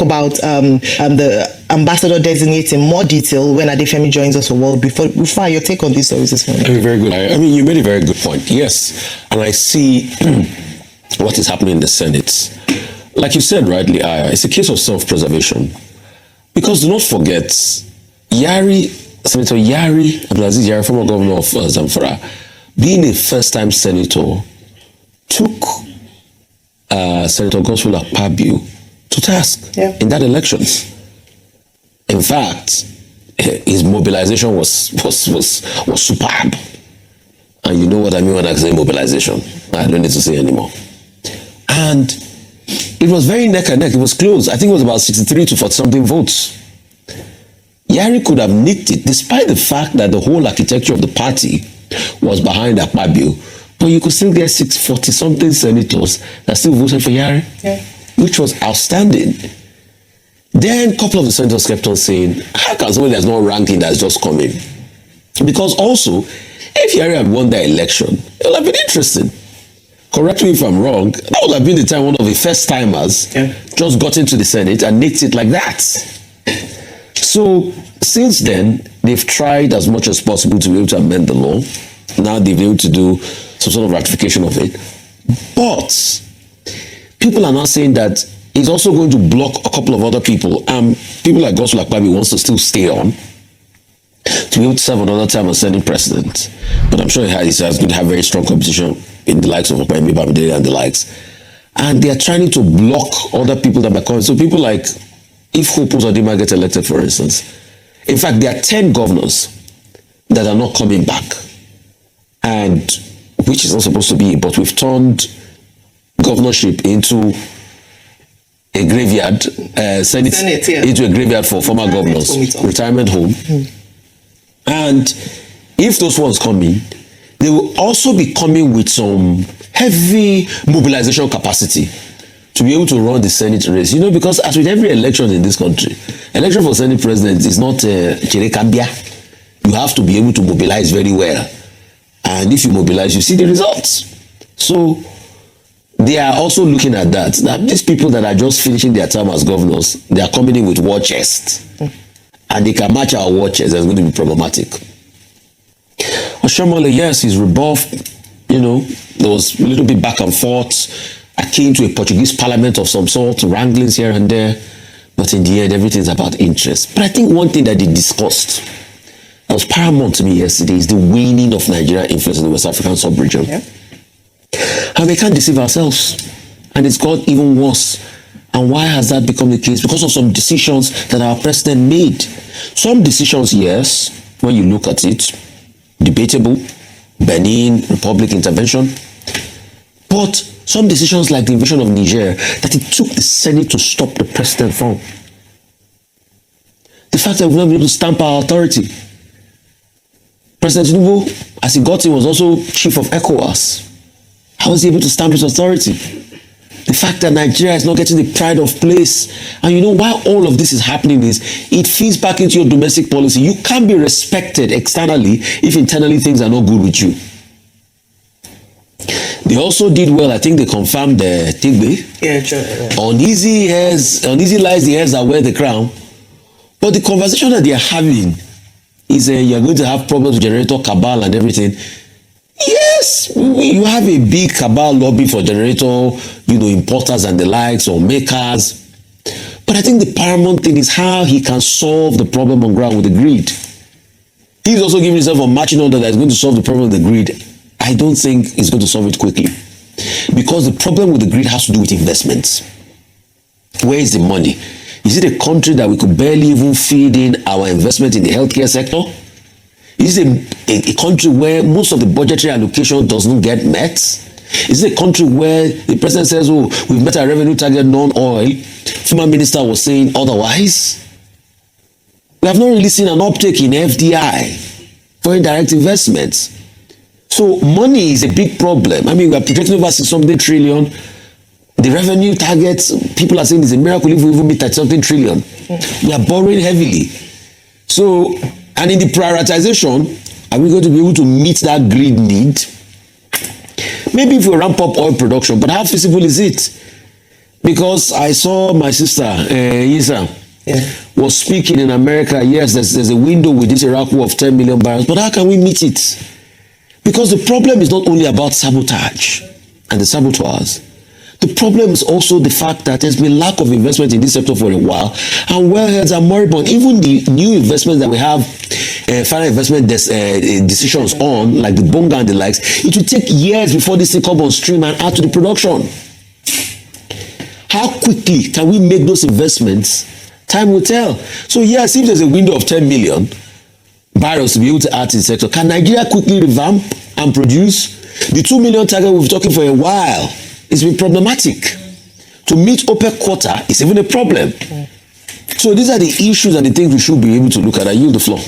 about the ambassador designate in more detail when Adefemi joins us for World. Rufai, your take on these stories this morning? Very good. I mean, you made a very good point. Yes, and I see what is happening in the Senate. Like you said rightly, it's a case of self-preservation. Because do not forget, Senator Yari Abdulaziz Yari, former governor of Zamfara, being a first-time senator, took Senator Godswill Akpabio to task in that election. In fact, his mobilization was superb. And you know what I mean when I say mobilization. I don't need to say anymore. And it was very neck and neck. It was close. I think it was about 63 to 40 something votes. Yari could have nicked it, despite the fact that the whole architecture of the party was behind Akpabio. But you could still get 640 something senators that still voted for Yari, which was outstanding. Then a couple of the senators kept on saying, how can somebody that's not ranking that's just coming? Because also, if Yari had won that election, it would have been interesting. Correct me if I'm wrong, that would have been the time one of the first timers just got into the Senate and nicked it like that. So since then, they've tried as much as possible to be able to amend the law. Now they've been able to do some sort of ratification of it. But people are now saying that it's also going to block a couple of other people. People like Godswill Akpabio wants to still stay on to be able to serve another time as Senate president. But I'm sure he's going to have very strong competition in the likes of Akpabio, Bamidele and the likes. And they are trying to block other people that are coming. So people like, if Hope Uzodimma gets elected, for instance, in fact, there are 10 governors that are not coming back. And which is not supposed to be, but we've turned governorship into a graveyard, Senate into a graveyard for former governors, retirement home. And if those ones come in, they will also be coming with some heavy mobilization capacity to be able to run the Senate race. You know, because as with every election in this country, election for Senate president is not Chirekambia. You have to be able to mobilize very well. And if you mobilize, you see the results. So they are also looking at that. Now, these people that are just finishing their term as governors, they are coming in with war chest. And they can match our war chest. That's going to be problematic. Oshiomhole, yes, he's rebuffed. You know, there was a little bit back and forth, akin to a Portuguese parliament of some sort, wranglings here and there. But in the end, everything's about interest. But I think one thing that they discussed that was paramount to me yesterday is the waning of Nigerian influence in the West African sub-region. And we can't deceive ourselves. And it's got even worse. And why has that become the case? Because of some decisions that our president made. Some decisions, yes, when you look at it, debatable, Benin Republic intervention. But some decisions like the invasion of Niger, that it took the Senate to stop the president from. The fact that we've not been able to stamp our authority. President Tinubu, as he got in, was also chief of ECOWAS. How was he able to stamp his authority? The fact that Nigeria is not getting the pride of place. And you know why all of this is happening is it feeds back into your domestic policy. You can't be respected externally if internally things are not good with you. They also did well. I think they confirmed the Tigbe. Yeah, sure. Uneasy lies the hairs that wear the crown. But the conversation that they are having is you're going to have problems with generator cabal and everything. Yes, you have a big cabal lobby for generator, importers and the likes, or makers. But I think the paramount thing is how he can solve the problem on ground with the grid. He's also giving himself a marching order that is going to solve the problem with the grid. I don't think he's going to solve it quickly. Because the problem with the grid has to do with investments. Where is the money? Is it a country that we could barely even feed in our investment in the healthcare sector? Is it a country where most of the budgetary allocation does not get met? Is it a country where the president says, oh, we've met our revenue target non-oil? Former minister was saying otherwise. We have not really seen an uptake in FDI, foreign direct investments. So money is a big problem. I mean, we are projecting over 6-something trillion. The revenue targets, people are saying it's a miracle if we even meet 30-something trillion. We are borrowing heavily. So, and in the prioritization, are we going to be able to meet that grid need? Maybe if we ramp up oil production, but how feasible is it? Because I saw my sister, Isa, was speaking in America. Yes, there's a window with this Iraq war of 10 million barrels, but how can we meet it? Because the problem is not only about sabotage and the saboteurs. The problem is also the fact that there's been lack of investment in this sector for a while, and wellheads are moribund. Even the new investments that we have, final investment decisions on, like the Bonga and the likes, it will take years before this thing comes on stream and add to the production. How quickly can we make those investments? Time will tell. So yes, if there's a window of 10 million barrels to be able to add to the sector, can Nigeria quickly revamp and produce? The 2 million target we've been talking for a while, it's been problematic. To meet OPEC quota is even a problem. So these are the issues and the things we should be able to look at. I yield the floor.